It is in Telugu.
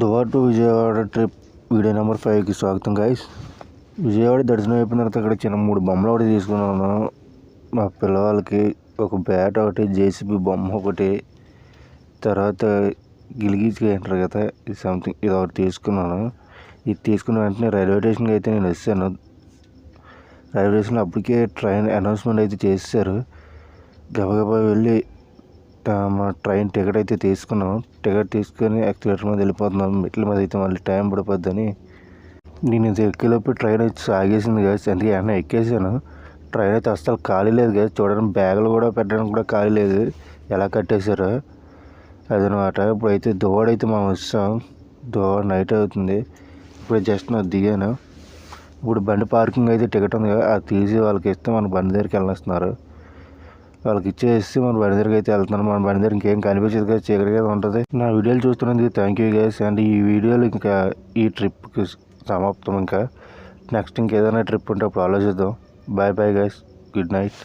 Duvvada to Vijayawada trip video number 5కి స్వాగతం గైస్. విజయవాడ దర్శనం అయిపోయిన తర్వాత అక్కడ చిన్న 3 బొమ్మలు ఒకటి తీసుకున్నాను. మా పిల్లవాళ్ళకి ఒక బ్యాట్ ఒకటి, జేసీబీ బొమ్మ ఒకటి, తర్వాత గిలిగీచ్గా అంటారు కదా, ఇది సంథింగ్ ఇది ఒకటి తీసుకున్నాను. ఇది తీసుకున్న వెంటనే రైల్వే స్టేషన్కి అయితే నేను వచ్చాను. రైల్వే స్టేషన్లో అప్పటికే ట్రైన్ అనౌన్స్మెంట్ అయితే చేశారు. గబగబా వెళ్ళి మా ట్రైన్ టికెట్ అయితే తీసుకున్నాం. టికెట్ తీసుకొని ఎక్స్లేటర్ మీద వెళ్ళిపోతున్నాం. మెట్ల మీద అయితే మళ్ళీ టైం పడిపోద్దని నేను ఎక్కేలోపు ట్రైన్ అయితే ఆగేసింది కదా, అందుకే ఏమన్నా ఎక్కేసాను. ట్రైన్ అయితే అస్సలు ఖాళీ లేదు కదా, చూడడానికి బ్యాగులు కూడా పెట్టడానికి కూడా ఖాళీ లేదు, ఎలా కట్టేశారో అదనమాట. ఇప్పుడైతే దువ్వాడ అయితే మనం వచ్చాం. దువ్వాడ నైట్ అవుతుంది. ఇప్పుడు జస్ట్ నాకు దిగాను. ఇప్పుడు బండి పార్కింగ్ అయితే టికెట్ ఉంది కదా, అది తీసి వాళ్ళకి ఇస్తే మన బండి దగ్గరికి వెళ్ళిస్తున్నారు. వాళ్ళకి ఇచ్చేసి మన బండి దగ్గరికి అయితే వెళ్తున్నాను. మన బండి దగ్గర ఇంకేం కనిపించదు కదా, చీకటిగా ఉంటుంది. నా వీడియోలు చూస్తున్నందుకు థ్యాంక్ యూ గైస్. అండ్ ఈ వీడియోలు ఇంకా ఈ ట్రిప్కి సమాప్తం. ఇంకా నెక్స్ట్ ఇంకేదైనా ట్రిప్ ఉంటే అప్పుడు ఆలోచిద్దాం. Bye bye guys, good night.